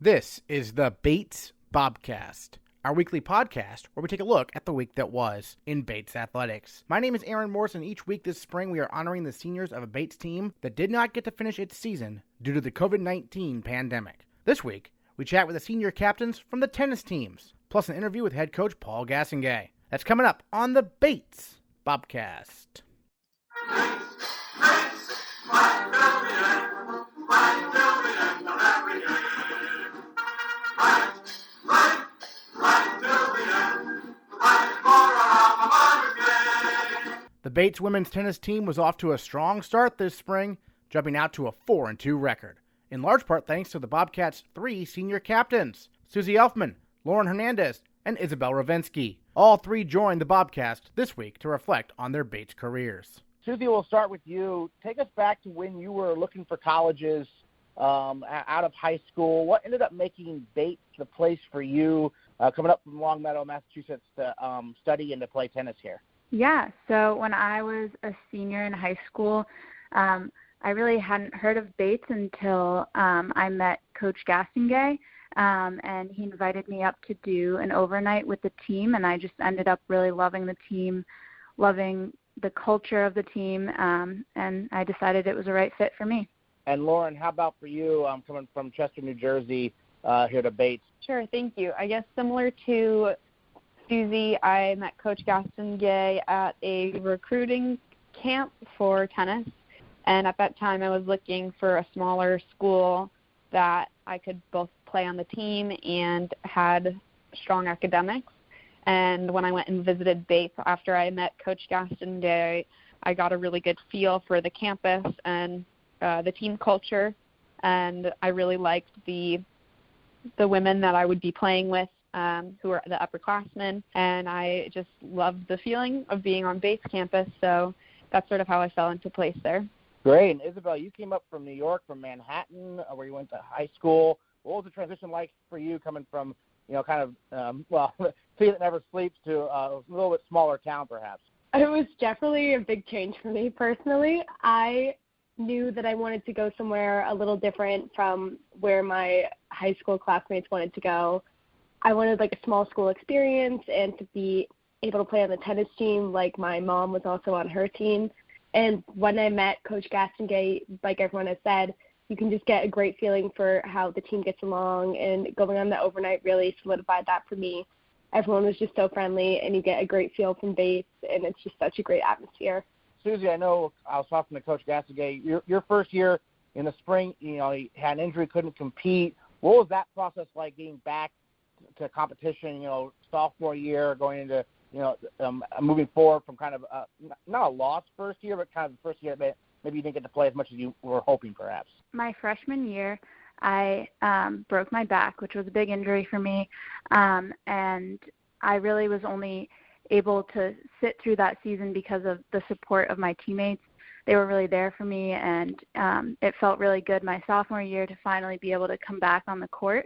This is the Bates Bobcast, our weekly podcast where we take a look at the week that was in Bates athletics. My name is Aaron Morris, and each week this spring we are honoring the seniors of a Bates team that did not get to finish its season due to the COVID-19 pandemic. This week, we chat with the senior captains from the tennis teams, plus an interview with head coach Paul Gastonguay. That's coming up on the Bates Bobcast. The Bates women's tennis team was off to a strong start this spring, jumping out to a 4-2 record, in large part thanks to the Bobcats' three senior captains, Susie Elfman, Lauren Hernandez, and Isabelle Rovinski. All three joined the Bobcast this week to reflect on their Bates careers. Susie, we'll start with you. Take us back to when you were looking for colleges out of high school. What ended up making Bates the place for you coming up from Longmeadow, Massachusetts to study and to play tennis here? Yeah, so when I was a senior in high school, I really hadn't heard of Bates until I met Coach Gastonguay, and he invited me up to do an overnight with the team, and I just ended up really loving the team, loving the culture of the team, and I decided it was the right fit for me. And Lauren, how about for you coming from Chester, New Jersey here to Bates? Sure, thank you. I guess similar to Susie, I met Coach Gastonguay at a recruiting camp for tennis, and at that time I was looking for a smaller school that I could both play on the team and had strong academics. And when I went and visited Bates after I met Coach Gastonguay, I got a really good feel for the campus and the team culture, and I really liked the women that I would be playing with, who are the upperclassmen, and I just loved the feeling of being on Bates campus, so that's sort of how I fell into place there. Great. And Isabelle, you came up from New York, from Manhattan, where you went to high school. What was the transition like for you coming from, kind of, city that never sleeps to a little bit smaller town perhaps? It was definitely a big change for me personally. I knew that I wanted to go somewhere a little different from where my high school classmates wanted to go. I wanted like a small school experience and to be able to play on the tennis team like my mom was also on her team. And when I met Coach Gastonguay, like everyone has said, you can just get a great feeling for how the team gets along, and going on the overnight really solidified that for me. Everyone was just so friendly, and you get a great feel from Bates, and it's just such a great atmosphere. Susie, I know I was talking to Coach Gastonguay. Your first year in the spring, you had an injury, couldn't compete. What was that process like getting back to competition, sophomore year, going into, moving forward from kind of not a lost first year, but kind of the first year that maybe you didn't get to play as much as you were hoping perhaps? My freshman year, I broke my back, which was a big injury for me, and I really was only able to sit through that season because of the support of my teammates. They were really there for me, and it felt really good my sophomore year to finally be able to come back on the court.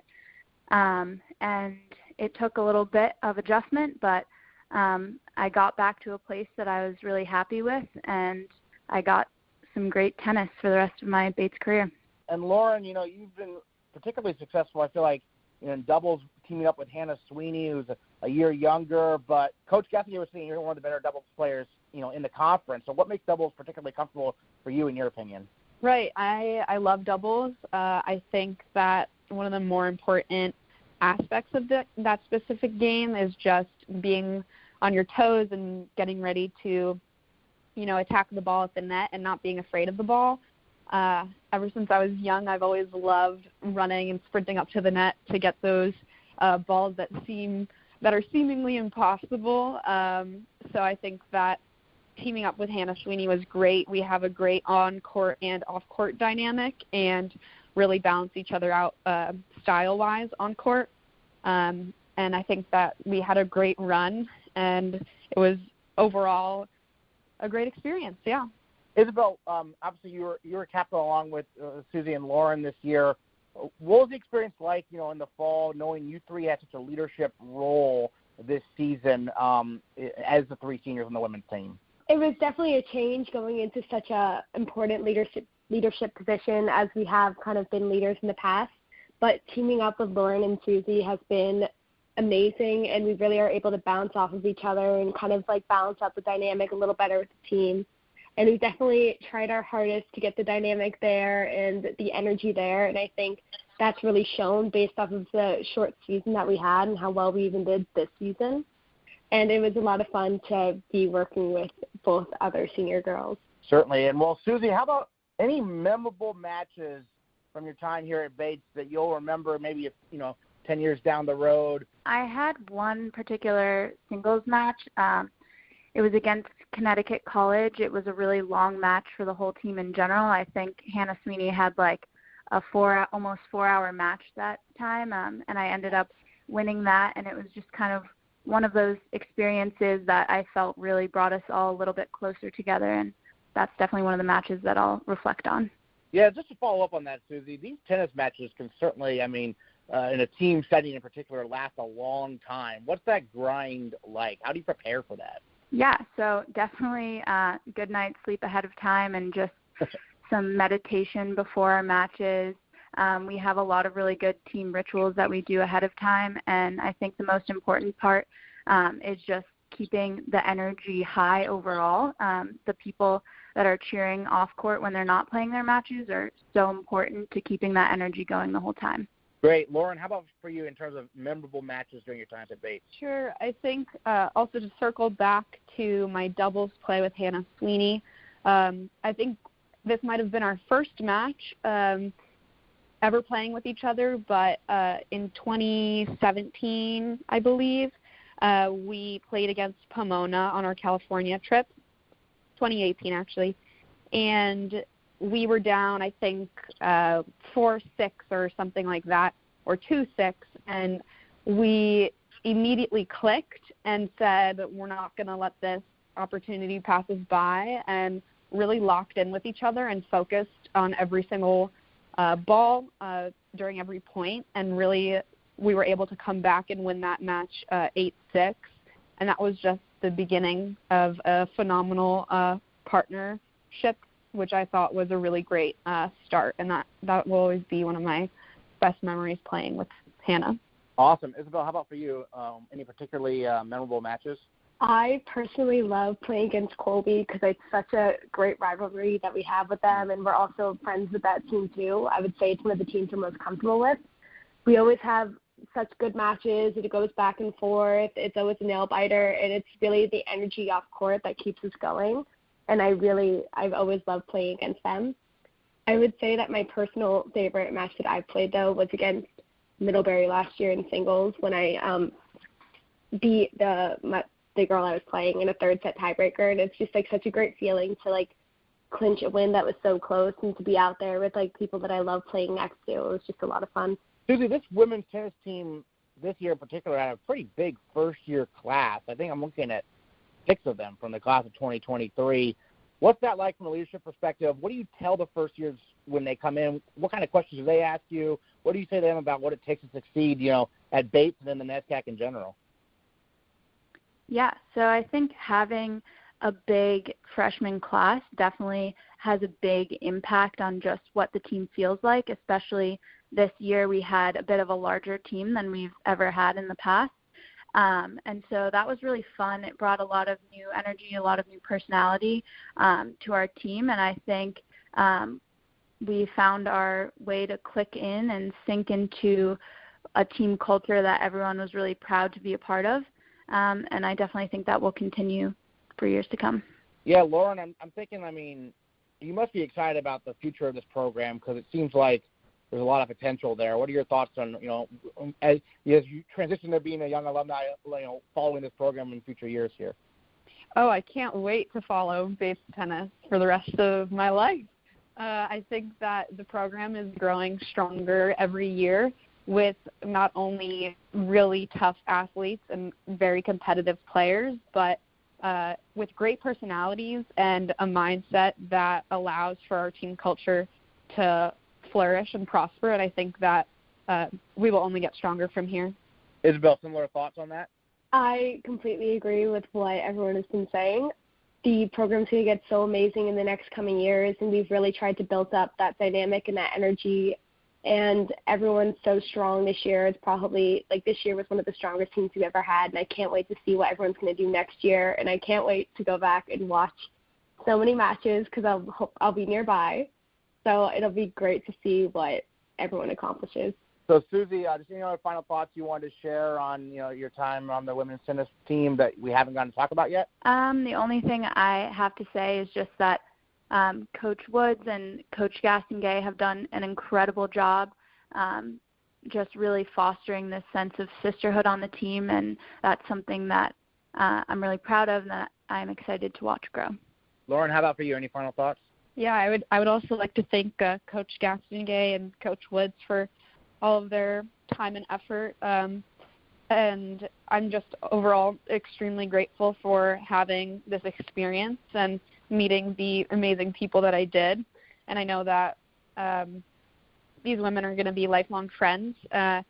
And it took a little bit of adjustment, but I got back to a place that I was really happy with, and I got some great tennis for the rest of my Bates career. And Lauren, you've been particularly successful, I feel like, in doubles, teaming up with Hannah Sweeney, who's a year younger, but Coach Gastonguay was saying you're one of the better doubles players, in the conference. So what makes doubles particularly comfortable for you, in your opinion? Right. I love doubles. I think that one of the more important aspects of that specific game is just being on your toes and getting ready to, attack the ball at the net and not being afraid of the ball. Ever since I was young, I've always loved running and sprinting up to the net to get those balls that are seemingly impossible. So I think that teaming up with Hannah Sweeney was great. We have a great on-court and off-court dynamic and really balance each other out style-wise on court. And I think that we had a great run, and it was overall a great experience, yeah. Isabelle, obviously you were a captain along with Susie and Lauren this year. What was the experience like, in the fall, knowing you three had such a leadership role this season as the three seniors on the women's team? It was definitely a change going into such a important leadership position, as we have kind of been leaders in the past. but teaming up with Lauren and Susie has been amazing, and we really are able to bounce off of each other and kind of like balance out the dynamic a little better with the team. And we definitely tried our hardest to get the dynamic there and the energy there, and I think that's really shown based off of the short season that we had and how well we even did this season. And it was a lot of fun to be working with both other senior girls. Certainly. And, well, Susie, how about any memorable matches from your time here at Bates that you'll remember maybe, 10 years down the road? I had one particular singles match. It was against Connecticut College. It was a really long match for the whole team in general. I think Hannah Sweeney had like a almost 4-hour match that time, and I ended up winning that, and it was just kind of one of those experiences that I felt really brought us all a little bit closer together, and that's definitely one of the matches that I'll reflect on. Yeah, just to follow up on that, Susie, these tennis matches can certainly, in a team setting in particular, last a long time. What's that grind like? How do you prepare for that? Yeah, so definitely good night's sleep ahead of time and just some meditation before our matches. We have a lot of really good team rituals that we do ahead of time, and I think the most important part is just keeping the energy high overall. The people that are cheering off court when they're not playing their matches are so important to keeping that energy going the whole time. Great. Lauren, how about for you in terms of memorable matches during your time at Bates? Sure. I think also to circle back to my doubles play with Hannah Sweeney, I think this might have been our first match ever playing with each other, but in 2017, I believe, we played against Pomona on our California trip, 2018 actually, and we were down, I think, 4-6 or something like that, or 2-6, and we immediately clicked and said, we're not going to let this opportunity pass us by, and really locked in with each other and focused on every single ball during every point, and really we were able to come back and win that match 8-6, and that was just the beginning of a phenomenal partnership, which I thought was a really great start, and that will always be one of my best memories playing with Hannah. Awesome. Isabelle, how about for you? Any particularly memorable matches? I personally love playing against Colby because it's such a great rivalry that we have with them, and we're also friends with that team too. I would say it's one of the teams we're most comfortable with. We always have such good matches. It goes back and forth. It's always a nail-biter, and it's really the energy off court that keeps us going. And I've always loved playing against them. I would say that my personal favorite match that I played, though, was against Middlebury last year in singles when I beat the girl I was playing in a third set tiebreaker. And it's just, like, such a great feeling to, like, clinch a win that was so close and to be out there with, like, people that I love playing next to. It was just a lot of fun. Susie, this women's tennis team this year in particular had a pretty big first-year class. I think I'm looking at 6 of them from the class of 2023. What's that like from a leadership perspective? What do you tell the first years when they come in? What kind of questions do they ask you? What do you say to them about what it takes to succeed, at Bates and then the NESCAC in general? Yeah, so I think having a big freshman class definitely has a big impact on just what the team feels like, especially this year we had a bit of a larger team than we've ever had in the past. And so that was really fun. It brought a lot of new energy, a lot of new personality to our team. And I think we found our way to click in and sink into a team culture that everyone was really proud to be a part of. And I definitely think that will continue for years to come. Yeah, Lauren, I'm thinking, you must be excited about the future of this program because it seems like there's a lot of potential there. What are your thoughts on, as you transition to being a young alumni, following this program in future years here? Oh, I can't wait to follow Bates tennis for the rest of my life. I think that the program is growing stronger every year with not only really tough athletes and very competitive players, but with great personalities and a mindset that allows for our team culture to flourish and prosper, and I think that we will only get stronger from here. Isabelle, similar thoughts on that? I completely agree with what everyone has been saying. The program's going to get so amazing in the next coming years, and we've really tried to build up that dynamic and that energy and everyone's so strong this year. It's probably, this year was one of the strongest teams we've ever had, and I can't wait to see what everyone's going to do next year, and I can't wait to go back and watch so many matches because I'll be nearby. So it'll be great to see what everyone accomplishes. So, Susie, just any other final thoughts you wanted to share on, your time on the women's tennis team that we haven't gotten to talk about yet? The only thing I have to say is just that Coach Woods and Coach Gastonguay have done an incredible job just really fostering this sense of sisterhood on the team, and that's something that I'm really proud of and that I'm excited to watch grow. Lauren, how about for you? Any final thoughts? Yeah, I would also like to thank Coach Gastonguay and Coach Woods for all of their time and effort. And I'm just overall extremely grateful for having this experience and meeting the amazing people that I did. And I know that these women are going to be lifelong friends, and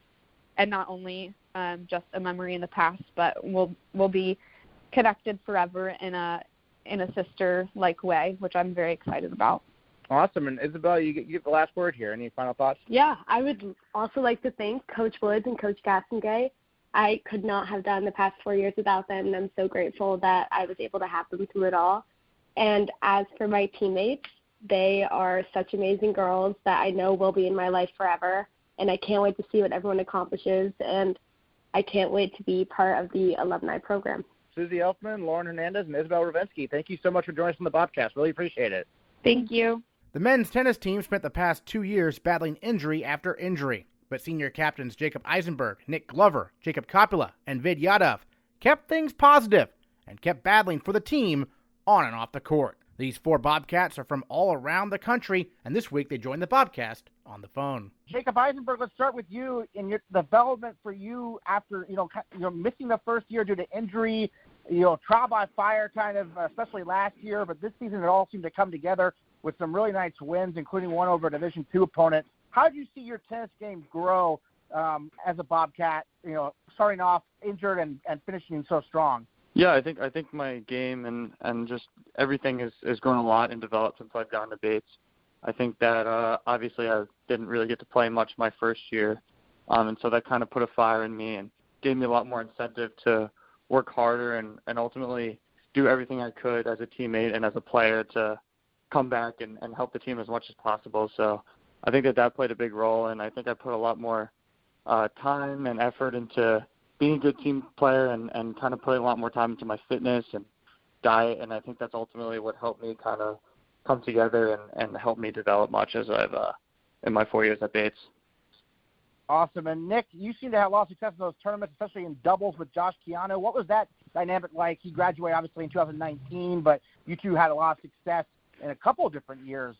not only just a memory in the past, but we'll be connected forever in a sister-like way, which I'm very excited about. Awesome. And Isabelle, you get the last word here. Any final thoughts? Yeah, I would also like to thank Coach Woods and Coach Gastonguay. I could not have done the past 4 years without them, and I'm so grateful that I was able to have them through it all. And as for my teammates, they are such amazing girls that I know will be in my life forever, and I can't wait to see what everyone accomplishes, and I can't wait to be part of the alumni program. Susie Elfman, Lauren Hernandez, and Isabelle Rovinski, thank you so much for joining us on the Bobcast. Really appreciate it. Thank you. The men's tennis team spent the past 2 years battling injury after injury, but senior captains Jacob Eisenberg, Nick Glover, Jacob Kauppila, and Vidyut kept things positive and kept battling for the team on and off the court. These 4 Bobcats are from all around the country, and this week they joined the Bobcast on the phone. Jacob Eisenberg, let's start with you in your development for you after missing the first year due to injury, trial by fire kind of, especially last year, but this season it all seemed to come together with some really nice wins, including one over a Division II opponent. How do you see your tennis game grow as a Bobcat, starting off injured and finishing so strong? Yeah, I think my game and just everything is grown a lot and developed since I've gotten to Bates. I think that obviously I didn't really get to play much my first year, and so that kind of put a fire in me and gave me a lot more incentive to work harder and ultimately do everything I could as a teammate and as a player to come back and help the team as much as possible. So I think that played a big role, and I think I put a lot more time and effort into being a good team player and kind of putting a lot more time into my fitness and diet, and I think that's ultimately what helped me kind of come together and help me develop much as I've in my 4 years at Bates. Awesome. And Nick, you seem to have a lot of success in those tournaments, especially in doubles with Josh Keanu. What was that dynamic like? He graduated obviously in 2019, but you two had a lot of success in a couple of different years.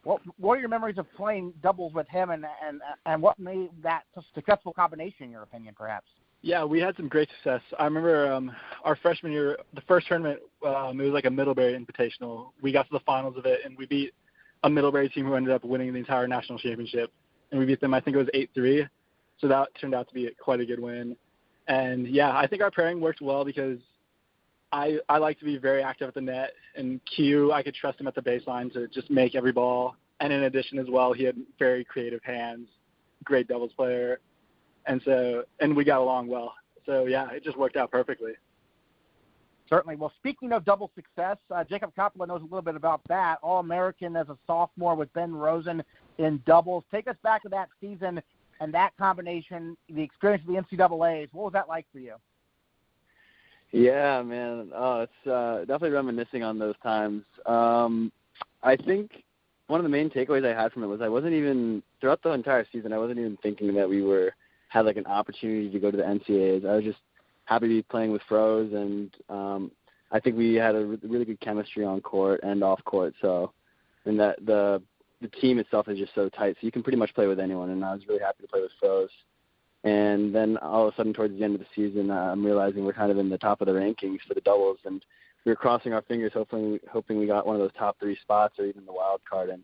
What are your memories of playing doubles with him, and what made that a successful combination, in your opinion, perhaps? Yeah, we had some great success. I remember our freshman year, the first tournament, it was like a Middlebury Invitational. We got to the finals of it, and we beat a Middlebury team who ended up winning the entire national championship. And we beat them, I think it was 8-3. So that turned out to be quite a good win. And, yeah, I think our pairing worked well because I like to be very active at the net. And Q, I could trust him at the baseline to just make every ball. And in addition as well, he had very creative hands, great doubles player. And we got along well. So, yeah, it just worked out perfectly. Certainly. Well, speaking of double success, Jacob Kauppila knows a little bit about that. All-American as a sophomore with Ben Rosen in doubles. Take us back to that season and that combination, the experience of the NCAAs. What was that like for you? Yeah, man. It's definitely reminiscing on those times. I think one of the main takeaways I had from it was I wasn't even, throughout the entire season, I wasn't even thinking that we had like an opportunity to go to the NCAAs. I was just happy to be playing with Froze, and I think we had a really good chemistry on court and off court. So, and that the team itself is just so tight, so you can pretty much play with anyone. And I was really happy to play with Froze. And then all of a sudden, towards the end of the season, I'm realizing we're kind of in the top of the rankings for the doubles, and we were crossing our fingers, hoping we got one of those top 3 spots or even the wild card. And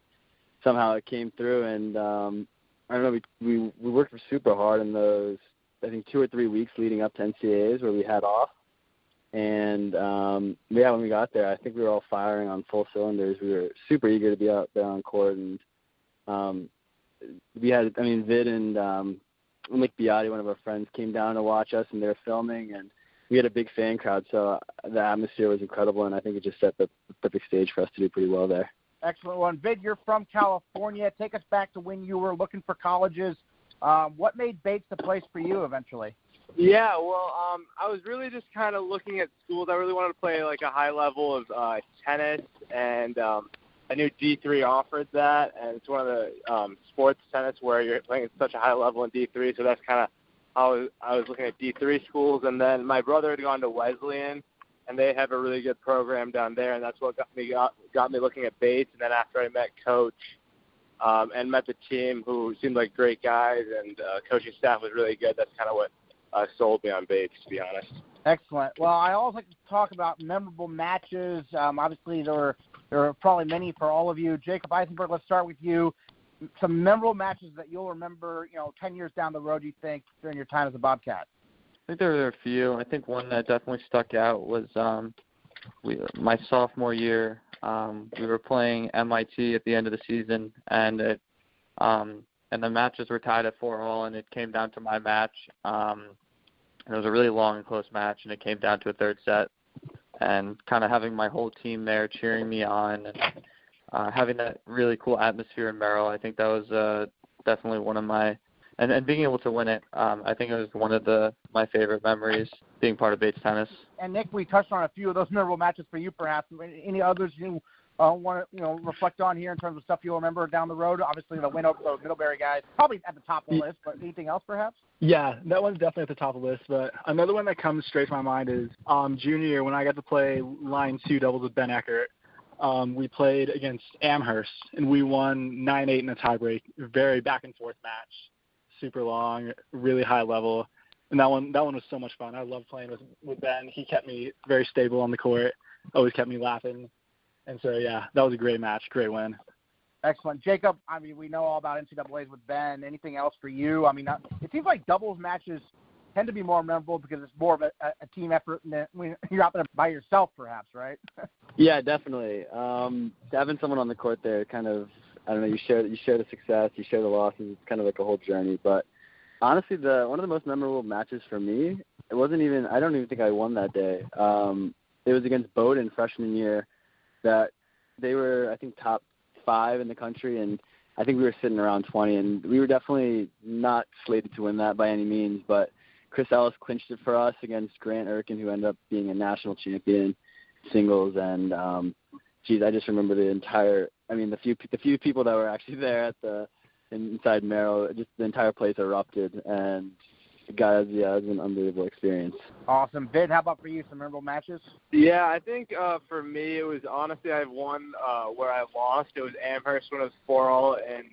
somehow it came through, and I don't know, we worked super hard in those, I think, 2 or 3 weeks leading up to NCAAs where we had off. And, yeah, when we got there, I think we were all firing on full cylinders. We were super eager to be out there on court. And Vid and Vidyut, one of our friends, came down to watch us, and they were filming, and we had a big fan crowd, so the atmosphere was incredible, and I think it just set the perfect stage for us to do pretty well there. Excellent one. Vid, you're from California. Take us back to when you were looking for colleges. What made Bates the place for you eventually? Yeah, well, I was really just kind of looking at schools. I really wanted to play like a high level of tennis, and I knew D3 offered that, and it's one of the sports tennis where you're playing at such a high level in D3, so that's kind of how I was looking at D3 schools. And then my brother had gone to Wesleyan, and they have a really good program down there, and that's what got me looking at Bates. And then after I met Coach and met the team, who seemed like great guys, and coaching staff was really good, that's kind of what sold me on Bates, to be honest. Excellent. Well, I always like to talk about memorable matches. Obviously, there were probably many for all of you. Jacob Eisenberg, let's start with you. Some memorable matches that you'll remember, 10 years down the road, you think, during your time as a Bobcat. I think there were a few. I think one that definitely stuck out was my sophomore year. We were playing MIT at the end of the season, and the matches were tied at 4-4, and it came down to my match. And it was a really long and close match, and it came down to a third set. And kind of having my whole team there cheering me on, and having that really cool atmosphere in Merrill, I think that was definitely one of my and being able to win it. I think it was one of my favorite memories, being part of Bates tennis. And Nick, we touched on a few of those memorable matches for you, perhaps. Any others you want to reflect on here in terms of stuff you'll remember down the road? Obviously, the win over those Middlebury guys, probably at the top of the list. But anything else, perhaps? Yeah, that one's definitely at the top of the list. But another one that comes straight to my mind is junior year when I got to play line 2 doubles with Ben Eckert. We played against Amherst, and we won 9-8 in a tiebreak. Very back and forth match, super long, really high level, and that one was so much fun. I loved playing with Ben. He kept me very stable on the court, always kept me laughing, and so yeah, that was a great match, great win. Excellent. Jacob, we know all about NCAAs with Ben. Anything else for you? It seems like doubles matches tend to be more memorable because it's more of a team effort than when you're out there by yourself, perhaps, right? Yeah, definitely. Having someone on the court there kind of, I don't know, you share the success, you share the losses. It's kind of like a whole journey. But honestly, one of the most memorable matches for me, I don't even think I won that day. It was against Bowdoin freshman year. That they were, I think, top 5 in the country, and I think we were sitting around 20, and we were definitely not slated to win that by any means, but Chris Ellis clinched it for us against Grant Erkin, who ended up being a national champion singles, and I just remember the few people that were actually there inside Merrill, just the entire place erupted, and guys, yeah, it was an unbelievable experience. Awesome. Vid, how about for you, some memorable matches? Yeah, I think for me it was, honestly, I have one where I lost. It was Amherst when it was 4-4 in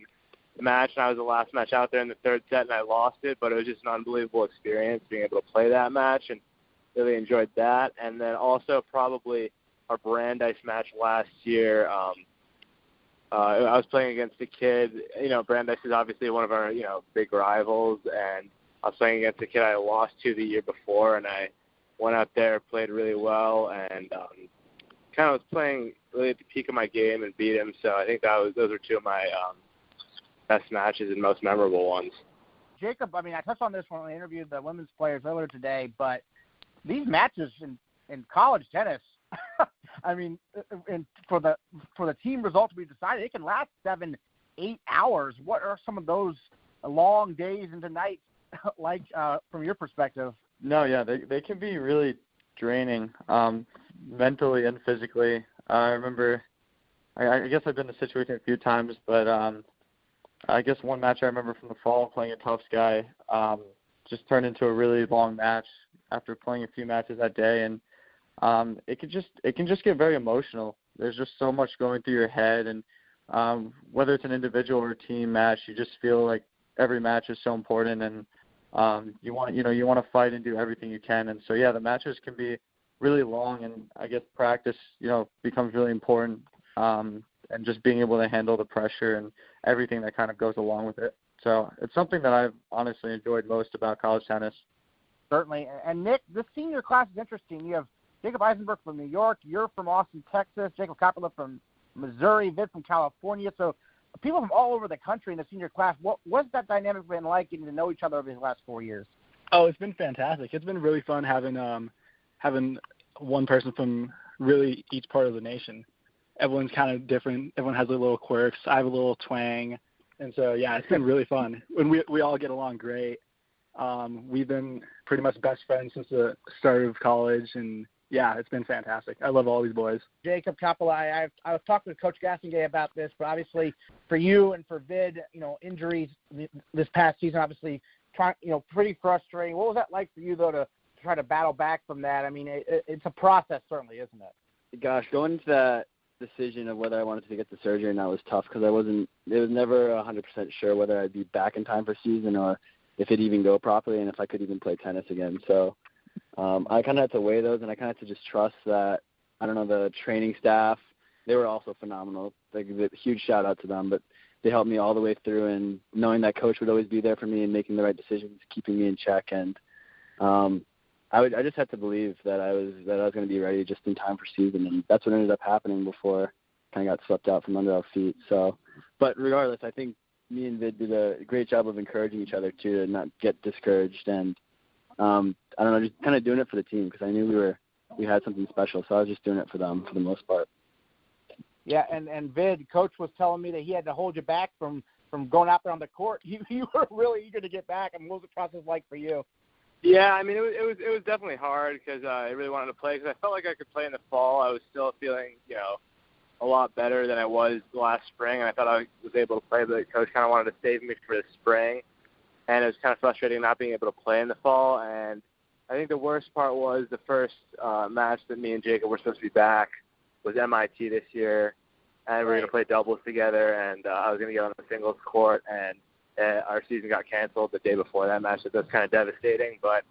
the match, and I was the last match out there in the third set, and I lost it, but it was just an unbelievable experience being able to play that match, and really enjoyed that. And then also probably our Brandeis match last year. I was playing against a kid. Brandeis is obviously one of our, big rivals, and I was playing against a kid I lost to the year before, and I went out there, played really well, and kind of was playing really at the peak of my game and beat him. So I think those are two of my best matches and most memorable ones. Jacob, I touched on this when I interviewed the women's players earlier today, but these matches in college tennis, and for the team result to be decided, it can last 7-8 hours. What are some of those long days into nights like from your perspective? No, yeah, they can be really draining, mentally and physically. I remember, I guess I've been in the situation a few times, but I guess one match I remember from the fall playing a Tufts guy just turned into a really long match after playing a few matches that day, and it can just get very emotional. There's just so much going through your head, and whether it's an individual or a team match, you just feel like every match is so important, and you want to fight and do everything you can. And so yeah, the matches can be really long, and I guess practice becomes really important, and just being able to handle the pressure and everything that kind of goes along with it. So it's something that I've honestly enjoyed most about college tennis. Certainly. And Nick, this senior class is interesting. You have Jacob Eisenberg from New York, you're from Austin, Texas, Jacob Kauppila from Missouri, Vid from California. So people from all over the country in the senior class. What's that dynamic been like getting to know each other over these last 4 years? Oh, it's been fantastic. It's been really fun having one person from really each part of the nation. Everyone's kind of different. Everyone has their little quirks. I have a little twang. And so, yeah, it's been really fun. When we all get along great. We've been pretty much best friends since the start of college, and yeah, it's been fantastic. I love all these boys. Jacob Kauppila, I was talking with Coach Gastonguay about this, but obviously for you and for Vid, injuries this past season, obviously, pretty frustrating. What was that like for you, though, to try to battle back from that? I mean, it's a process, certainly, isn't it? Gosh, going into that decision of whether I wanted to get the surgery or not was tough because it was never 100% sure whether I'd be back in time for season or if it'd even go properly and if I could even play tennis again. So I kind of had to weigh those, and I kind of had to just trust that, the training staff, they were also phenomenal. Like, huge shout out to them, but they helped me all the way through, and knowing that coach would always be there for me and making the right decisions, keeping me in check. And I just had to believe that I was going to be ready just in time for season, and that's what ended up happening before kind of got swept out from under our feet. So, but regardless, I think me and Vid did a great job of encouraging each other too, to not get discouraged, and just kind of doing it for the team because I knew we had something special, so I was just doing it for them for the most part. Yeah, and Vid, Coach was telling me that he had to hold you back from going out there on the court. You were really eager to get back. I mean, what was the process like for you? Yeah, I mean, it was definitely hard because I really wanted to play because I felt like I could play in the fall. I was still feeling, a lot better than I was last spring, and I thought I was able to play, but the coach kind of wanted to save me for the spring, and it was kind of frustrating not being able to play in the fall. And I think the worst part was the first match that me and Jacob were supposed to be back was MIT this year, and we were going to play doubles together, and I was going to get on the singles court, and our season got canceled the day before that match. So that's kind of devastating, but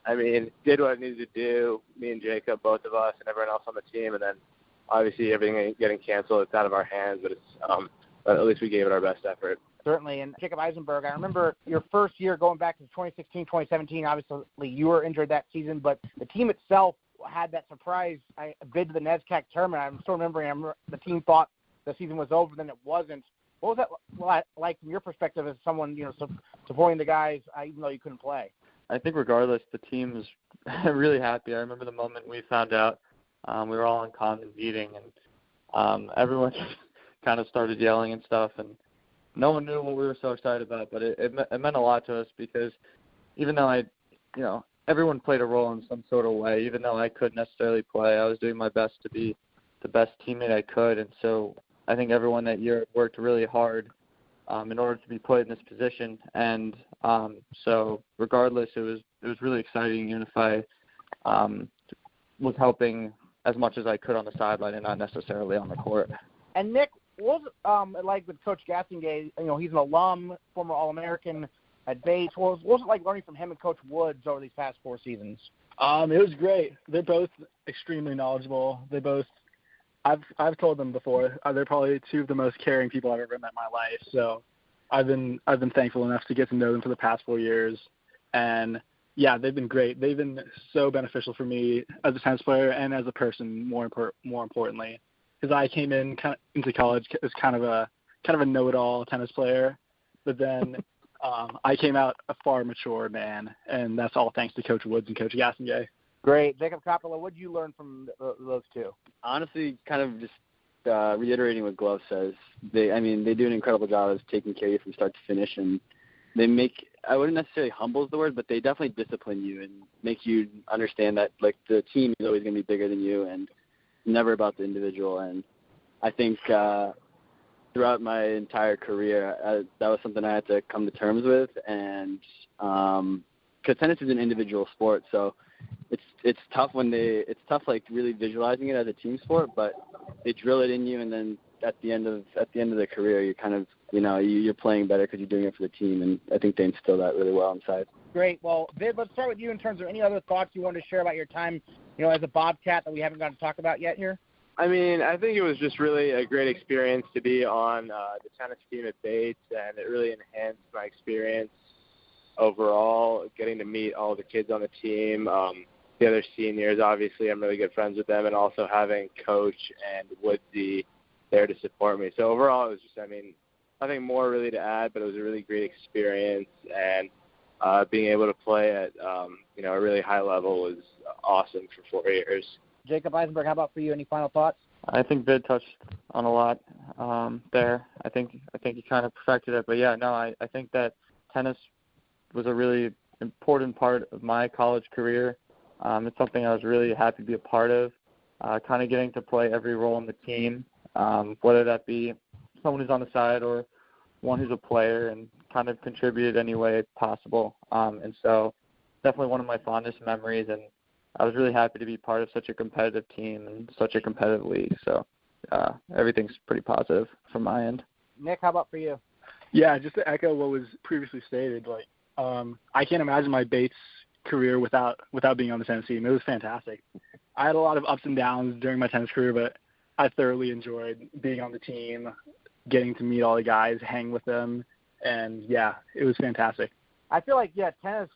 I mean, did what I needed to do, me and Jacob, both of us, and everyone else on the team, and then obviously everything getting canceled, it's out of our hands, but but at least we gave it our best effort. Certainly, and Jacob Eisenberg, I remember your first year going back to 2016, 2017, obviously you were injured that season, but the team itself had that surprise bid to the NESCAC tournament. I'm still remembering the team thought the season was over, then it wasn't. What was that like from your perspective as someone, supporting the guys even though you couldn't play? I think regardless, the team was really happy. I remember the moment we found out. We were all in common meeting, and everyone kind of started yelling and stuff, and no one knew what we were so excited about, but it meant a lot to us because even though everyone played a role in some sort of way, even though I couldn't necessarily play, I was doing my best to be the best teammate I could, and so I think everyone that year worked really hard in order to be put in this position, and so regardless, it was really exciting, even if I was helping as much as I could on the sideline and not necessarily on the court. And Nick, what was it like with Coach Gastonguay? He's an alum, former All-American at Bates. What was it like learning from him and Coach Woods over these past 4 seasons? It was great. They're both extremely knowledgeable. I've told them before, they're probably 2 of the most caring people I've ever met in my life. So I've been thankful enough to get to know them for the past 4 years, and yeah, they've been great. They've been so beneficial for me as a tennis player and as a person, more importantly, because I came into college as kind of a know-it-all tennis player, but then I came out a far mature man, and that's all thanks to Coach Woods and Coach Gastonguay. Great. Jacob Kauppila, what did you learn from those 2? Honestly, kind of just reiterating what Glove says. They do an incredible job of taking care of you from start to finish, and they make, I wouldn't necessarily humble is the word, but they definitely discipline you and make you understand that, like, the team is always going to be bigger than you and never about the individual. And I think throughout my entire career, that was something I had to come to terms with. And because tennis is an individual sport, so it's tough like really visualizing it as a team sport, but they drill it in you, and then at the end of the career, you're kind of, you're playing better because you're doing it for the team, and I think they instill that really well inside. Great. Well, Vid, let's start with you in terms of any other thoughts you wanted to share about your time, as a Bobcat that we haven't gotten to talk about yet here. I mean, I think it was just really a great experience to be on the tennis team at Bates, and it really enhanced my experience overall, getting to meet all the kids on the team. The other seniors, obviously, I'm really good friends with them, and also having Coach and Woodsy there to support me. So overall, it was just, nothing more really to add, but it was a really great experience, and being able to play at a really high level was awesome for 4 years. Jacob Eisenberg, how about for you? Any final thoughts? I think Vid touched on a lot there. I think he kind of perfected it. But, yeah, no, I think that tennis was a really important part of my college career. It's something I was really happy to be a part of, kind of getting to play every role in the team, whether that be someone who's on the side or one who's a player, and kind of contributed any way possible. And so definitely one of my fondest memories, and I was really happy to be part of such a competitive team and such a competitive league. So everything's pretty positive from my end. Nick, how about for you? Yeah, just to echo what was previously stated, I can't imagine my Bates career without being on the tennis team. It was fantastic. I had a lot of ups and downs during my tennis career, but I thoroughly enjoyed being on the team, getting to meet all the guys, hang with them, and, yeah, it was fantastic. I feel like, tennis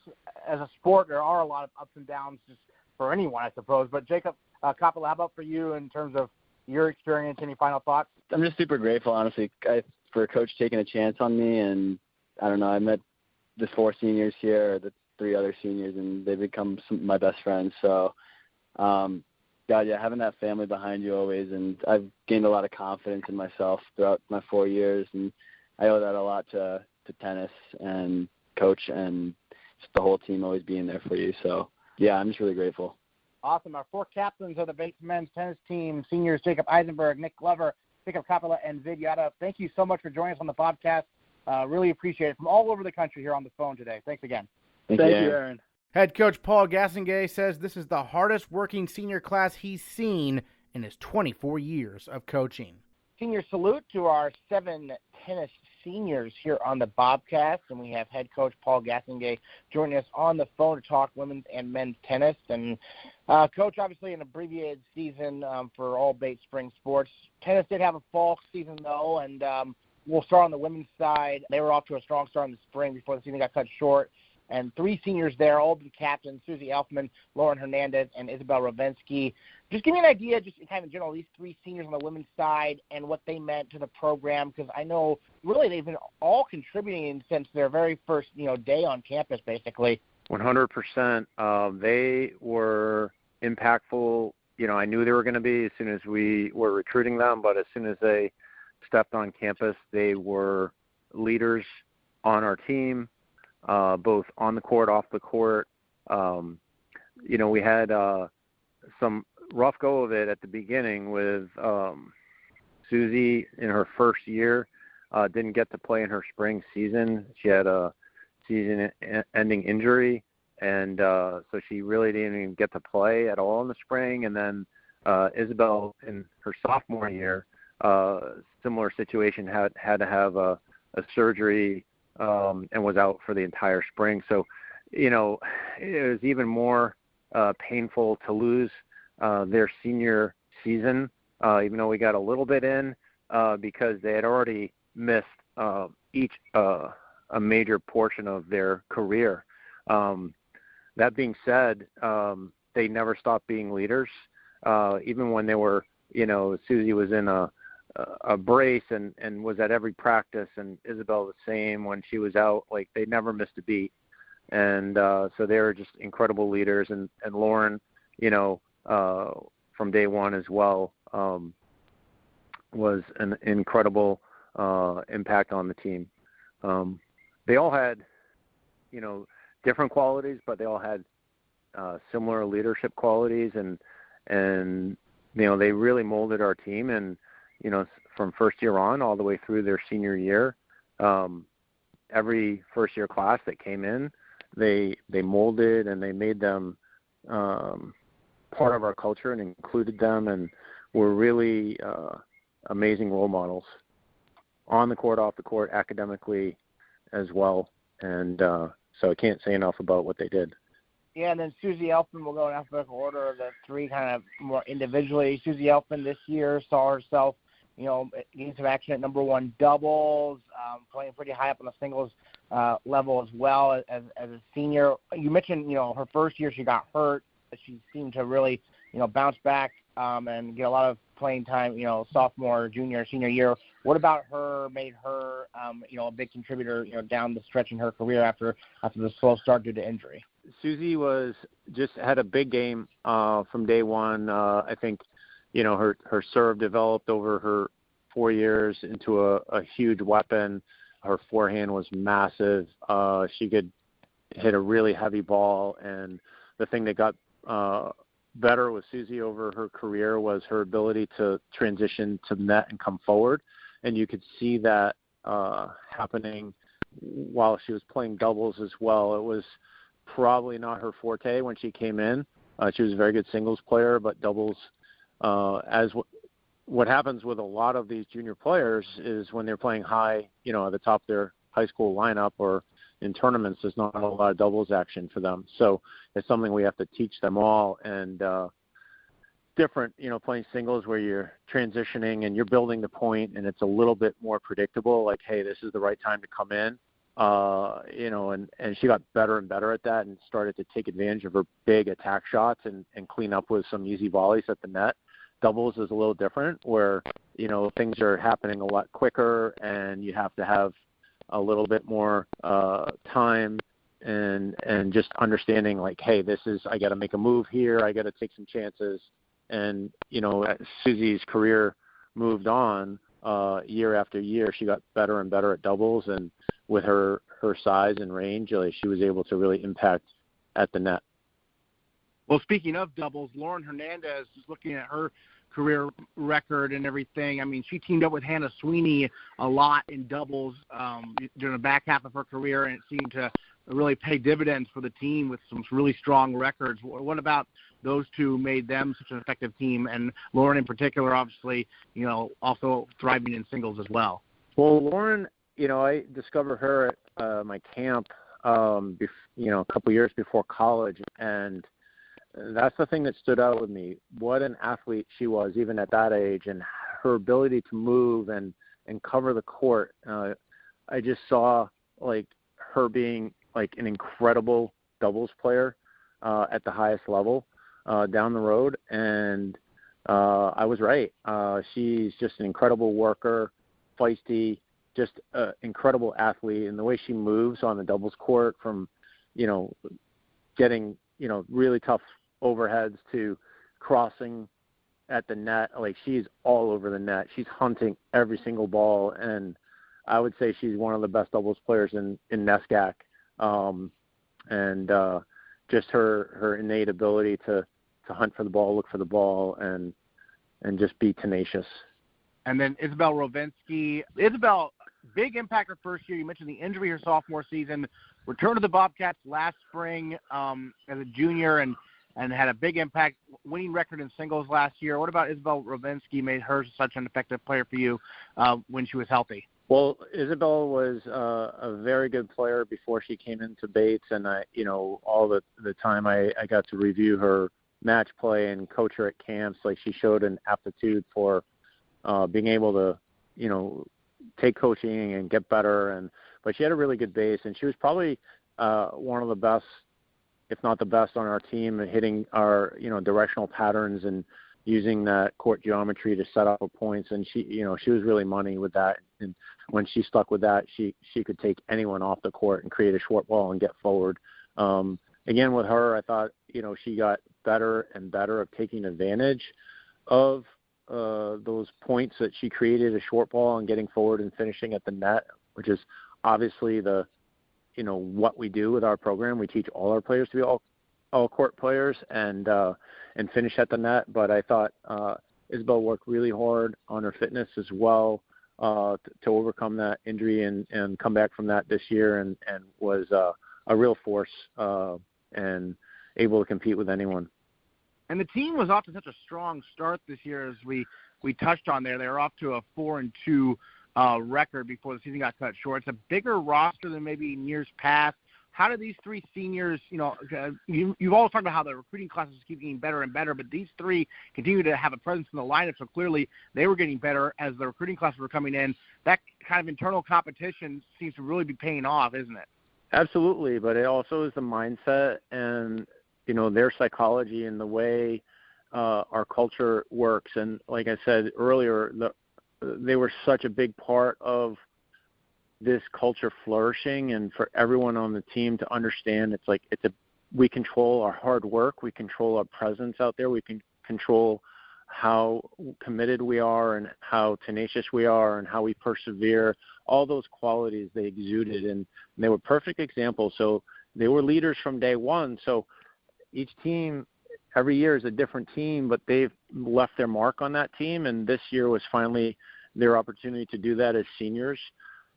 as a sport, there are a lot of ups and downs just for anyone, I suppose. But Jacob Kauppila, how about for you in terms of your experience? Any final thoughts? I'm just super grateful, honestly, for Coach taking a chance on me. And I don't know, I met the 4 seniors here, the 3 other seniors, and they've become my best friends. So, having that family behind you always. And I've gained a lot of confidence in myself throughout my 4 years. And I owe that a lot to tennis and Coach and just the whole team always being there for you. So, yeah, I'm just really grateful. Awesome. Our 4 captains of the Bates men's tennis team, seniors Jacob Eisenberg, Nick Glover, Jacob Kauppila, and Vidyut. Thank you so much for joining us on the podcast. Really appreciate it. From all over the country here on the phone today. Thanks again. Thank you, Aaron. Head coach Paul Gastonguay says this is the hardest working senior class he's seen in his 24 years of coaching. Senior salute to our 7 tennis seniors here on the Bobcast, and we have head coach Paul Gastonguay joining us on the phone to talk women's and men's tennis. And coach, obviously an abbreviated season for all Bates spring sports. Tennis did have a fall season though, and we'll start on the women's side. They were off to a strong start in the spring before the season got cut short. And 3 seniors there, all the captains, Susie Elfman, Lauren Hernandez, and Isabelle Rovinski. Just give me an idea, just kind of in general, these 3 seniors on the women's side and what they meant to the program, because I know really they've been all contributing since their very first, day on campus, basically. 100%. They were impactful. I knew they were going to be as soon as we were recruiting them, but as soon as they stepped on campus, they were leaders on our team. Both on the court, off the court. We had some rough go of it at the beginning with Susie in her first year. Didn't get to play in her spring season. She had a season-ending injury, and so she really didn't even get to play at all in the spring. And then Isabelle in her sophomore year, similar situation, had to have a surgery and was out for the entire spring. So, it was even more painful to lose their senior season, even though we got a little bit in, because they had already missed each a major portion of their career. That being said, they never stopped being leaders, even when they were, Susie was in a brace and was at every practice, and Isabelle the same when she was out. Like, they never missed a beat. And so they were just incredible leaders. And Lauren, from day one as well, was an incredible impact on the team. They all had, different qualities, but they all had similar leadership qualities. And they really molded our team. And, from first year on all the way through their senior year, every first year class that came in, they molded and they made them part of our culture and included them, and were really amazing role models on the court, off the court, academically as well. And so I can't say enough about what they did. Yeah, and then Susie Elfman will go in alphabetical order of the 3 kind of more individually. Susie Elfman this year saw herself, getting some action at number 1 doubles, playing pretty high up on the singles level as well as a senior. You mentioned, her first year she got hurt, but she seemed to really, bounce back and get a lot of playing time, sophomore, junior, senior year. What about her made her, a big contributor, down the stretch in her career after the slow start due to injury? Susie had a big game from day one. I think, her serve developed over her 4 years into a huge weapon. Her forehand was massive. She could hit a really heavy ball, and the thing that got better with Susie over her career was her ability to transition to net and come forward, and you could see that happening while she was playing doubles as well. It was probably not her forte when she came in. She was a very good singles player, but doubles, what happens with a lot of these junior players is when they're playing high, at the top of their high school lineup or in tournaments, there's not a lot of doubles action for them. So it's something we have to teach them all. And different, playing singles where you're transitioning and you're building the point and it's a little bit more predictable, like, hey, this is the right time to come in. And she got better and better at that and started to take advantage of her big attack shots and clean up with some easy volleys at the net. Doubles is a little different where, things are happening a lot quicker and you have to have a little bit more time and just understanding like, hey, I got to make a move here. I got to take some chances. And, as Susie's career moved on year after year, she got better and better at doubles. And with her size and range, she was able to really impact at the net. Well, speaking of doubles, Lauren Hernandez is looking at her career record and everything. I mean, she teamed up with Hannah Sweeney a lot in doubles during the back half of her career, and it seemed to really pay dividends for the team with some really strong records. What about those two made them such an effective team? And Lauren in particular, obviously, also thriving in singles as well. Well, Lauren, I discovered her at my camp, a couple years before college, and that's the thing that stood out with me. What an athlete she was, even at that age, and her ability to move and cover the court. I just saw like her being like an incredible doubles player at the highest level down the road, and I was right. She's just an incredible worker, feisty, just an incredible athlete, and the way she moves on the doubles court from, getting, really tough overheads to crossing at the net. Like, she's all over the net. She's hunting every single ball, and I would say she's one of the best doubles players in NESCAC. Just her innate ability to hunt for the ball, look for the ball, and just be tenacious. And then Isabelle Rovinski. Isabelle, big impact her first year. You mentioned the injury her sophomore season. Returned to the Bobcats last spring as a junior and had a big impact, winning record in singles last year. What about Isabelle Rovinski made her such an effective player for you when she was healthy? Well, Isabelle was a very good player before she came into Bates, and all the time I got to review her match play and coach her at camps. Like, she showed an aptitude for being able to, take coaching and get better. But she had a really good base, and she was probably one of the best, if not the best, on our team at hitting our, directional patterns and using that court geometry to set up points. And she was really money with that. And when she stuck with that, she could take anyone off the court and create a short ball and get forward. Again, with her, I thought, she got better and better at taking advantage of those points that she created, a short ball and getting forward and finishing at the net, which is obviously what we do with our program. We teach all our players to be all court players and finish at the net. But I thought Isabelle worked really hard on her fitness as well to overcome that injury and come back from that this year and was a real force and able to compete with anyone. And the team was off to such a strong start this year, as we touched on there. They were off to a 4-2 record before the season got cut short. It's a bigger roster than maybe in years past. How do these three seniors, you've always talked about how the recruiting classes keep getting better and better, but these three continue to have a presence in the lineup, so clearly they were getting better as the recruiting classes were coming in. That kind of internal competition seems to really be paying off, isn't it? Absolutely, but it also is the mindset and, their psychology and the way our culture works. And like I said earlier, they were such a big part of this culture flourishing, and for everyone on the team to understand we control our hard work, we control our presence out there, we can control how committed we are and how tenacious we are and how we persevere. All those qualities they exuded, and they were perfect examples. So they were leaders from day one. So each team every year is a different team, but they've left their mark on that team, and this year was finally their opportunity to do that as seniors.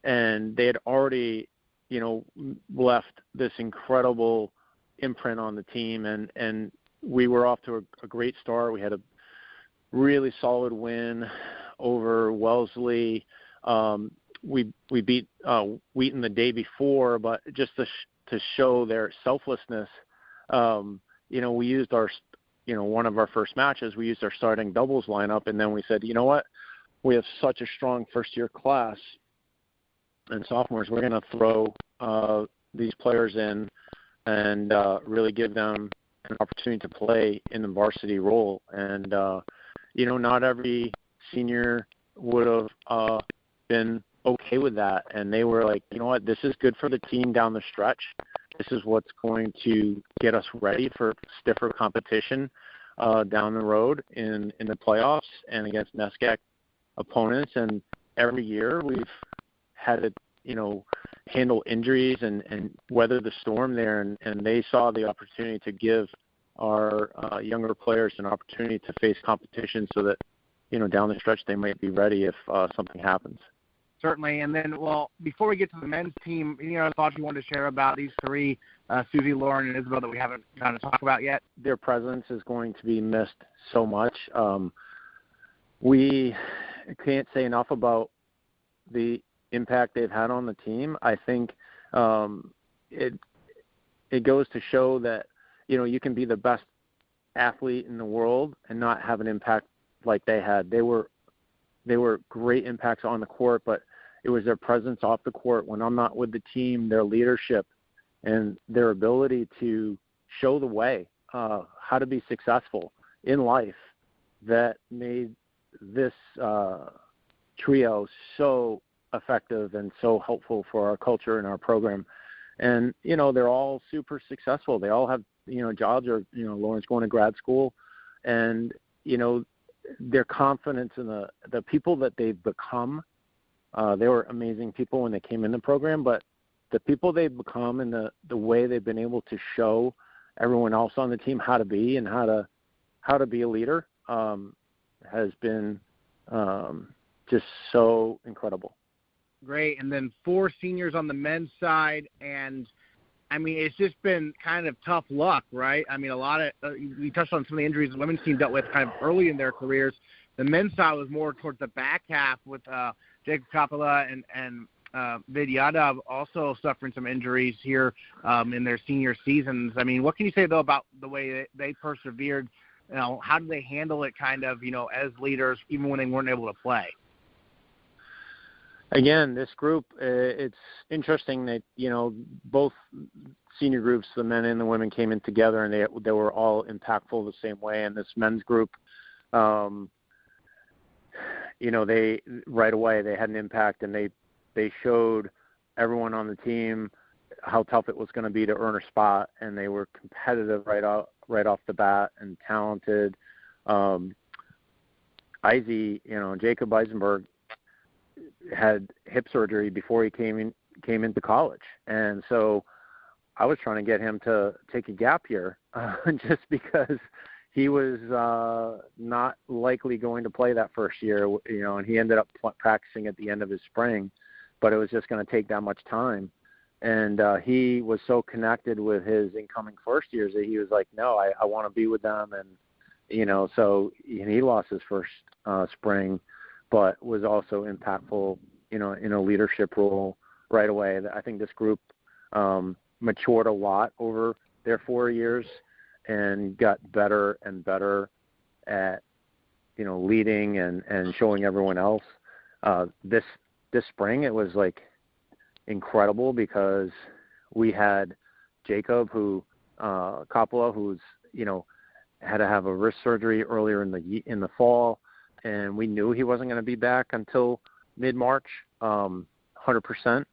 And they had already, left this incredible imprint on the team, and we were off to a great start. We had a really solid win over Wellesley. We beat Wheaton the day before, but just to show their selflessness, we used our, one of our first matches, we used our starting doubles lineup, and then we said, you know what, we have such a strong first-year class and sophomores, we're going to throw these players in and really give them an opportunity to play in the varsity role. And, not every senior would have been okay with that. And they were like, you know what, this is good for the team down the stretch. This is what's going to get us ready for stiffer competition down the road in the playoffs and against NESCAC opponents. And every year we've had to, handle injuries and weather the storm there. And they saw the opportunity to give our younger players an opportunity to face competition so that, down the stretch they might be ready if something happens. Certainly. And then, before we get to the men's team, thoughts you wanted to share about these three, Susie, Lauren, and Isabelle, that we haven't kind of talked about yet? Their presence is going to be missed so much. We can't say enough about the impact they've had on the team. I think it goes to show that, you can be the best athlete in the world and not have an impact like they had. They were great impacts on the court, but it was their presence off the court. When I'm not with the team, their leadership and their ability to show the way, how to be successful in life, that made this trio so effective and so helpful for our culture and our program. And, they're all super successful. They all have, jobs, or, Lauren's going to grad school, and, their confidence in the people that they've become. They were amazing people when they came in the program, but the people they've become and the way they've been able to show everyone else on the team how to be and how to be a leader has been just so incredible. Great. And then 4 seniors on the men's side, and it's just been kind of tough luck, right? A lot of we touched on some of the injuries the women's team dealt with kind of early in their careers. The men's side was more towards the back half with Jacob Kauppila and Vidyut also suffering some injuries here in their senior seasons. What can you say, though, about the way they persevered? How did they handle it kind of, as leaders, even when they weren't able to play? Again, this group, it's interesting that, both senior groups, the men and the women, came in together, and they were all impactful the same way. And this men's group, they right away, they had an impact, and they showed everyone on the team how tough it was going to be to earn a spot, and they were competitive right off the bat and talented. Jacob Eisenberg had hip surgery before he came into college, and so I was trying to get him to take a gap year just because he was not likely going to play that first year, and he ended up practicing at the end of his spring, but it was just going to take that much time. And he was so connected with his incoming first years that he was like, no, I want to be with them. And, so he lost his first spring, but was also impactful, in a leadership role right away. I think this group matured a lot over their 4 years and got better and better at, leading and showing everyone else. This spring, it was like incredible because we had Jacob, Kauppila, who's, had to have a wrist surgery earlier in the fall, and we knew he wasn't going to be back until mid-March, 100%.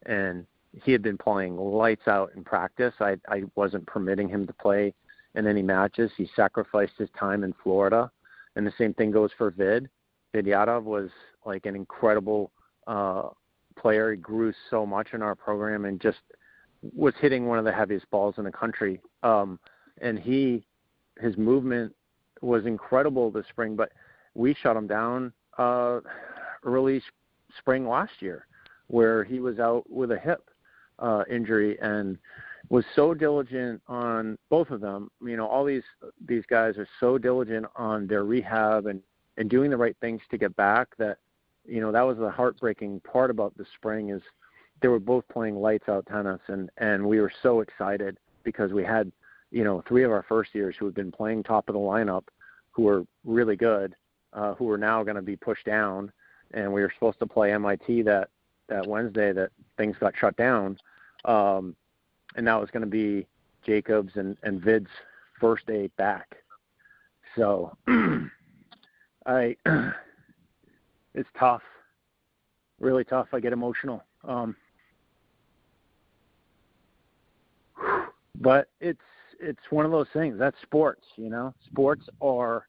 And he had been playing lights out in practice. I wasn't permitting him to play in any matches. He sacrificed his time in Florida. And the same thing goes for Yadav was like an incredible player. He grew so much in our program and just was hitting one of the heaviest balls in the country. And his movement was incredible this spring, but we shut him down early spring last year, where he was out with a hip injury and was so diligent on both of them. All these guys are so diligent on their rehab and doing the right things to get back that, that was the heartbreaking part about the spring is they were both playing lights out tennis, and we were so excited because we had, 3 of our first years who had been playing top of the lineup who were really good, who were now going to be pushed down. And we were supposed to play MIT that Wednesday that things got shut down. And that was going to be Jacob's and Vid's first day back. So it's tough, really tough. I get emotional. But it's one of those things. That's sports, Sports are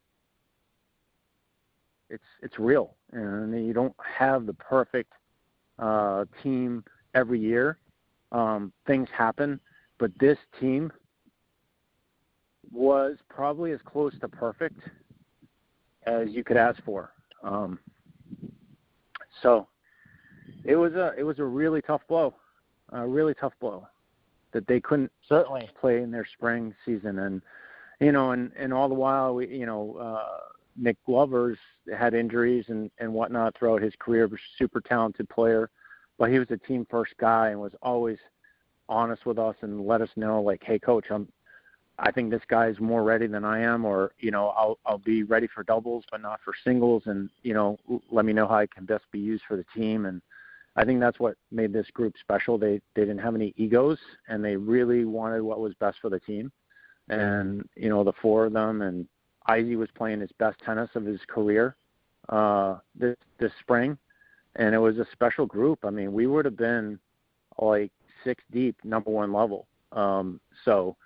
it's real, and you don't have the perfect team every year. Things happen, but this team was probably as close to perfect as you could ask for. So it was a really tough blow, that they couldn't certainly play in their spring season. And, and all the while Nick Glover's had injuries and whatnot throughout his career, was a super talented player, but he was a team first guy and was always honest with us and let us know, like, hey coach, I think this guy's more ready than I am, or, I'll be ready for doubles, but not for singles. And, let me know how I can best be used for the team. And I think that's what made this group special. They didn't have any egos, and they really wanted what was best for the team. And, the 4 of them, and Izzy was playing his best tennis of his career this spring, and it was a special group. I mean, we would have been like 6 deep, number 1 level. So,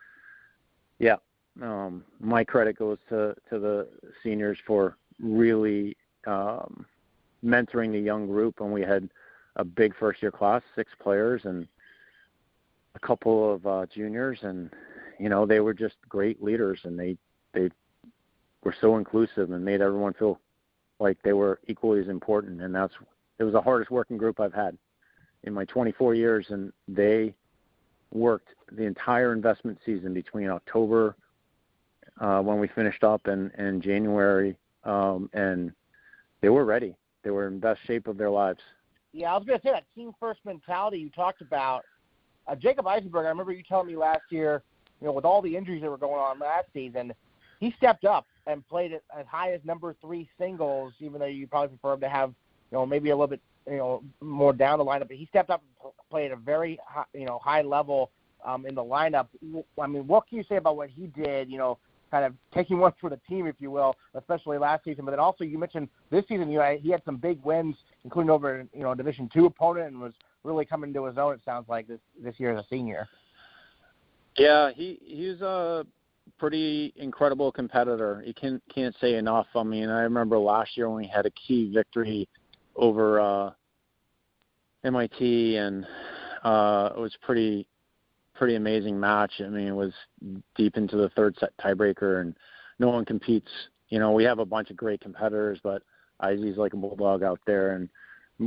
yeah, my credit goes to the seniors for really mentoring the young group, and we had a big first-year class, 6 players, and a couple of juniors, and, they were just great leaders, and they were so inclusive and made everyone feel like they were equally as important. And it was the hardest working group I've had in my 24 years, and they worked the entire investment season between October when we finished up and January, and they were ready. They were in best shape of their lives. Yeah, I was going to say that team first mentality you talked about. Jacob Eisenberg, I remember you telling me last year, with all the injuries that were going on last season, he stepped up and played it as high as number 3 singles, even though you probably prefer him to have, maybe a little bit, more down the lineup. But he stepped up and played at a very high, high level in the lineup. I mean, what can you say about what he did, kind of taking one for the team, if you will, especially last season? But then also you mentioned this season, he had some big wins, including over, Division II opponent, and was really coming to his own, it sounds like, this year as a senior. Yeah, he's a pretty incredible competitor. You can't say enough. I mean, I remember last year when we had a key victory over MIT, and it was pretty amazing match. I mean, it was deep into the 3rd set tiebreaker, and no one competes. We have a bunch of great competitors, but Izzy's like a bulldog out there. And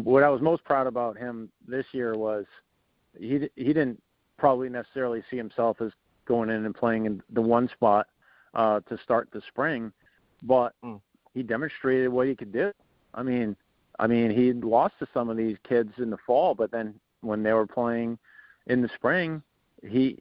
what I was most proud about him this year was he didn't probably necessarily see himself as going in and playing in the 1 spot to start the spring, but he demonstrated what he could do. I mean, he lost to some of these kids in the fall, but then when they were playing in the spring, he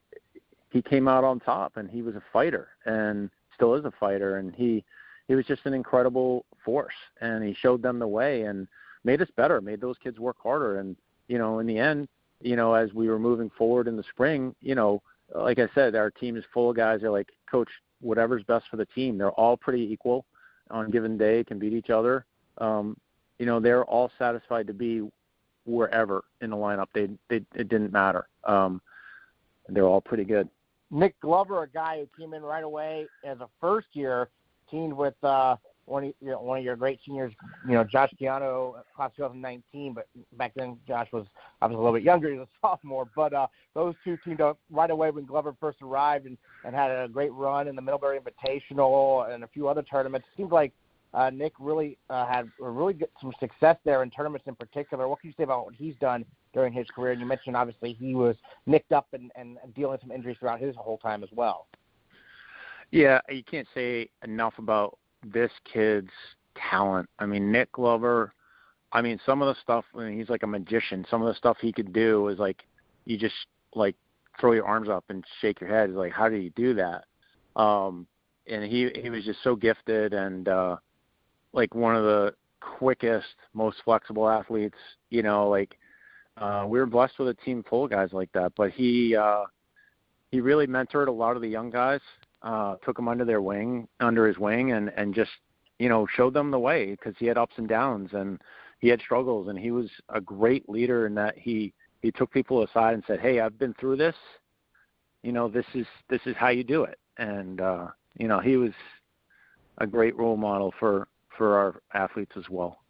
came out on top, and he was a fighter, and still is a fighter, and he was just an incredible force, and he showed them the way and made us better, made those kids work harder. And in the end, as we were moving forward in the spring, like I said, our team is full of guys that are like, Coach, whatever's best for the team. They're all pretty equal on a given day, can beat each other. They're all satisfied to be wherever in the lineup. It didn't matter. They're all pretty good. Nick Glover, a guy who came in right away as a first year, teamed with one of your great seniors, Josh Giano, class 2019. But back then, Josh was obviously a little bit younger. He was a sophomore. But those two teamed up right away when Glover first arrived and had a great run in the Middlebury Invitational and a few other tournaments. It seems like Nick really had some success there in tournaments in particular. What can you say about what he's done during his career? And you mentioned, obviously, he was nicked up and dealing with some injuries throughout his whole time as well. Yeah, you can't say enough about this kid's talent. I mean, Nick Glover, some of the stuff, he's like a magician. Some of the stuff he could do is like, you just like throw your arms up and shake your head. It's like, how do you do that? And he was just so gifted and like one of the quickest, most flexible athletes. We were blessed with a team full of guys like that. But he really mentored a lot of the young guys. Took them under his wing and just, showed them the way because he had ups and downs and he had struggles, and he was a great leader in that he took people aside and said, hey, I've been through this, this is how you do it. And, he was a great role model for our athletes as well.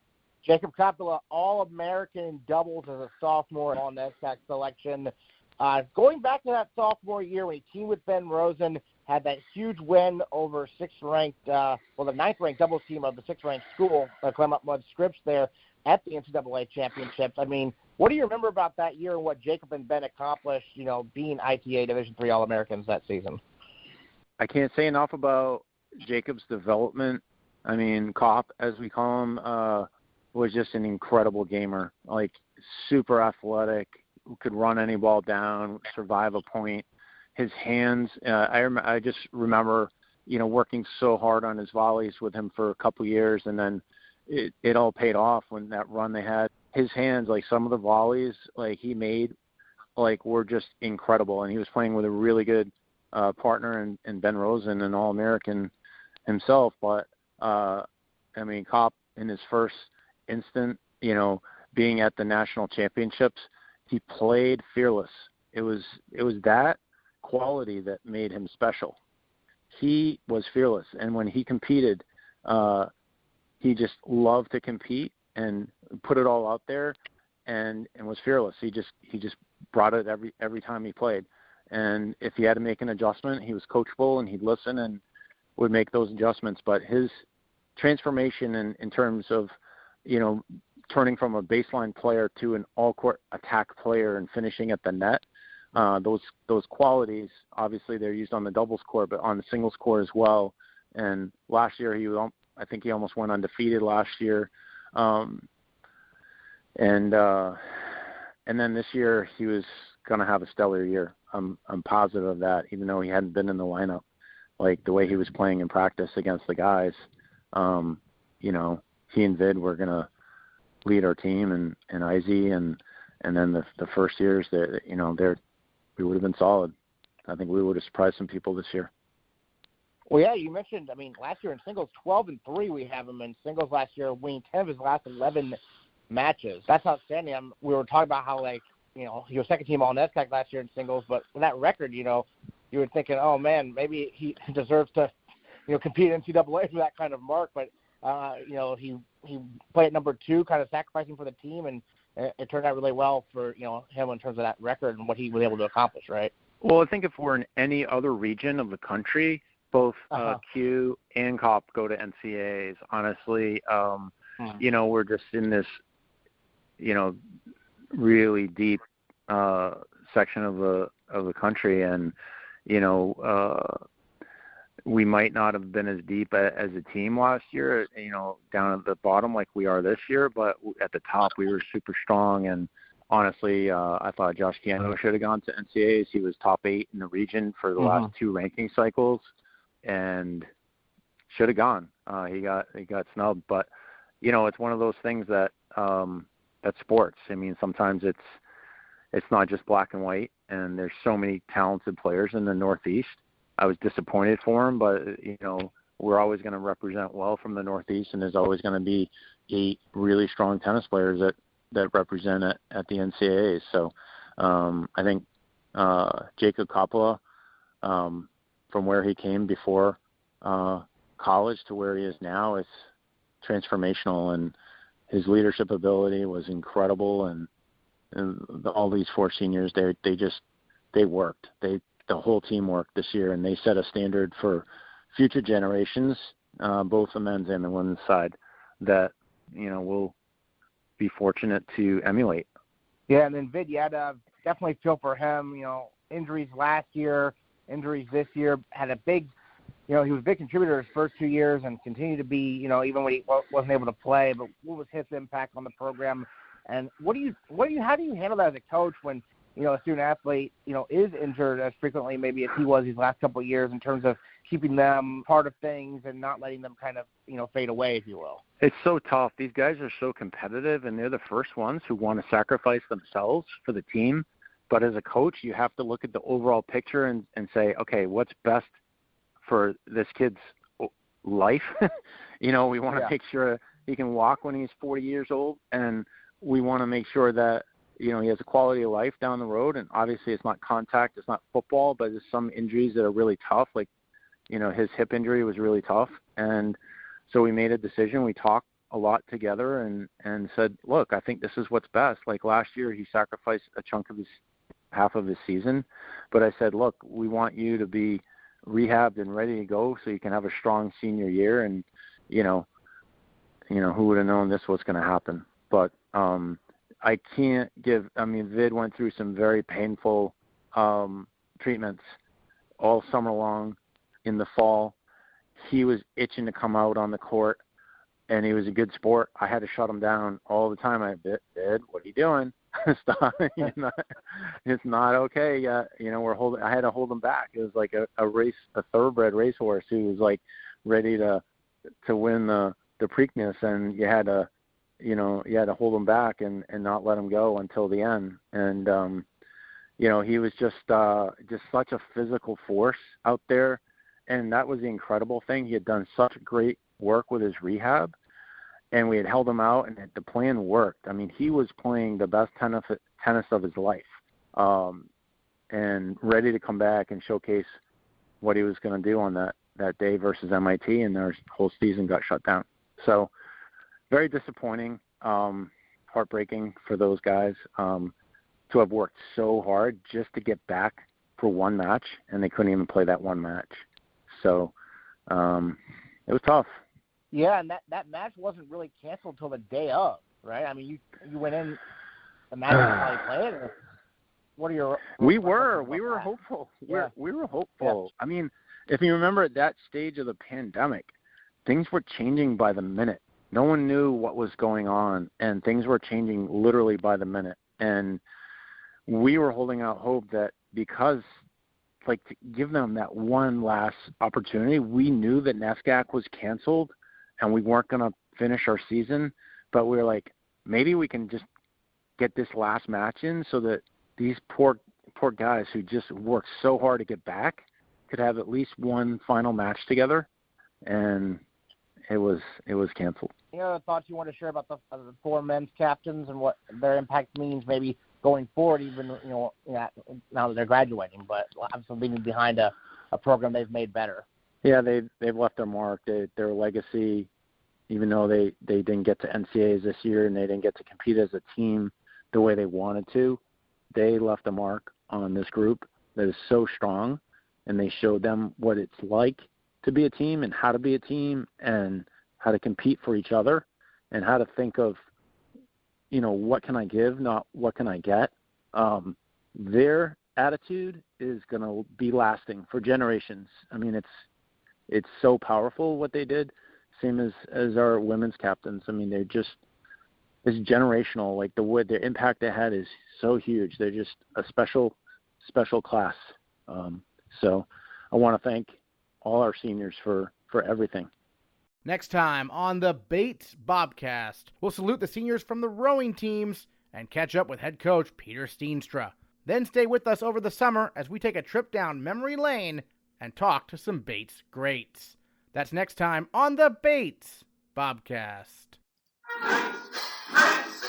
Jacob Kauppila, All-American doubles as a sophomore on the SAC selection. Going back to that sophomore year when he teamed with Ben Rosen, had that huge win over the ninth-ranked doubles team of the sixth-ranked school, Claremont Mudd Scripps there at the NCAA championships. What do you remember about that year and what Jacob and Ben accomplished, being ITA Division III All-Americans that season? I can't say enough about Jacob's development. Kaup, as we call him, was just an incredible gamer, like super athletic, who could run any ball down, survive a point. His hands, I just remember, working so hard on his volleys with him for a couple years, and then it all paid off when that run they had. His hands, like some of the volleys, like he made, like were just incredible, and he was playing with a really good partner in Ben Rosen, an All-American himself. But Kaup in his first instant, being at the national championships, he played fearless. It was that quality that made him special. He was fearless, and when he competed, he just loved to compete and put it all out there, and was fearless. He just brought it every time he played. And if he had to make an adjustment, he was coachable and he'd listen and would make those adjustments. But his transformation in terms of, turning from a baseline player to an all-court attack player and finishing at the net, those qualities, obviously they're used on the doubles court, but on the singles court as well. And last year I think he almost went undefeated last year. And then this year he was going to have a stellar year. I'm positive of that, even though he hadn't been in the lineup. Like the way he was playing in practice against the guys, he and Vid were going to lead our team, and Izzy, and then the first years that we would have been solid. I think we would have surprised some people this year. Well, yeah, you mentioned, last year in singles, 12-3 we have him in singles last year, winning 10 of his last 11 matches. That's outstanding. We were talking about how, he was second team All-NESCAC last year in singles, but with that record, you were thinking, oh, man, maybe he deserves to, compete in NCAA for that kind of mark. But, he played at number 2, kind of sacrificing for the team, and it turned out really well for, him in terms of that record and what he was able to accomplish, right? Well, I think if we're in any other region of the country, both Q and Kaup go to NCAAs. Honestly, we're just in this, really deep section of the country, and we might not have been as deep as a team last year, down at the bottom like we are this year, but at the top we were super strong. And honestly, I thought Josh Giano should have gone to NCAAs. He was top 8 in the region for the last 2 ranking cycles, and should have gone. He got snubbed, but it's one of those things that that's sports. Sometimes it's not just black and white, and there's so many talented players in the Northeast. I was disappointed for him, but, we're always going to represent well from the Northeast, and there's always going to be 8 really strong tennis players that represent it at the NCAA. So I think Jacob Kauppila, from where he came before college to where he is now, it's transformational, and his leadership ability was incredible. And all these 4 seniors, they worked. The whole team worked this year, and they set a standard for future generations, both the men's and the women's side, that we'll be fortunate to emulate. Yeah, and then Yadav, definitely feel for him. Injuries last year, injuries this year, had a big, he was a big contributor his first 2 years and continued to be, even when he wasn't able to play. But what was his impact on the program? And how do you handle that as a coach when a student athlete is injured as frequently maybe as he was these last couple of years, in terms of keeping them part of things and not letting them kind of fade away, if you will? It's so tough. These guys are so competitive, and they're the first ones who want to sacrifice themselves for the team. But as a coach, you have to look at the overall picture and say, okay, what's best for this kid's life? We want to make sure he can walk when he's 40 years old, and we want to make sure that he has a quality of life down the road. And obviously it's not contact, it's not football, but there's some injuries that are really tough. Like, his hip injury was really tough. And so we made a decision. We talked a lot together and said, look, I think this is what's best. Like last year, he sacrificed a chunk of half of his season. But I said, look, we want you to be rehabbed and ready to go so you can have a strong senior year. And, who would have known this was going to happen? But, I can't Vid went through some very painful treatments all summer long. In the fall, he was itching to come out on the court, and he was a good sport. I had to shut him down all the time. Vid, what are you doing? Stop! It's not okay yet. I had to hold him back. It was like a thoroughbred racehorse who was like ready to win the Preakness, and you had to hold him back and not let him go until the end. And, he was just such a physical force out there. And that was the incredible thing. He had done such great work with his rehab, and we had held him out, and the plan worked. He was playing the best tennis of his life, and ready to come back and showcase what he was going to do on that day versus MIT, and their whole season got shut down. So, very disappointing, heartbreaking for those guys to have worked so hard just to get back for one match, and they couldn't even play that one match. So it was tough. Yeah, and that match wasn't really canceled till the day of, right? You went in the match and probably played. What are your? We were hopeful. Yeah. We were hopeful. Yeah. If you remember at that stage of the pandemic, things were changing by the minute. No one knew what was going on, and things were changing literally by the minute. And we were holding out hope that because, to give them that one last opportunity, we knew that NESCAC was canceled and we weren't going to finish our season, but we were like, maybe we can just get this last match in so that these poor guys who just worked so hard to get back could have at least one final match together. And it was canceled. Any other thoughts you want to share about the 4 men's captains and what their impact means maybe going forward, even now that they're graduating, but obviously leaving behind a program they've made better? Yeah, they've left their mark. Their legacy, even though they didn't get to NCAAs this year and they didn't get to compete as a team the way they wanted to, they left a mark on this group that is so strong, and they showed them what it's like to be a team and how to be a team and how to compete for each other and how to think of, what can I give, not what can I get. Their attitude is going to be lasting for generations. It's so powerful what they did, same as our women's captains. They're just, it's generational. Like their impact they had is so huge. They're just a special class. So I want to thank all our seniors for everything. Next time on the Bates Bobcast, we'll salute the seniors from the rowing teams and catch up with head coach Peter Steenstra. Then stay with us over the summer as we take a trip down memory lane and talk to some Bates greats. That's next time on the Bates Bobcast. Bates, Bates,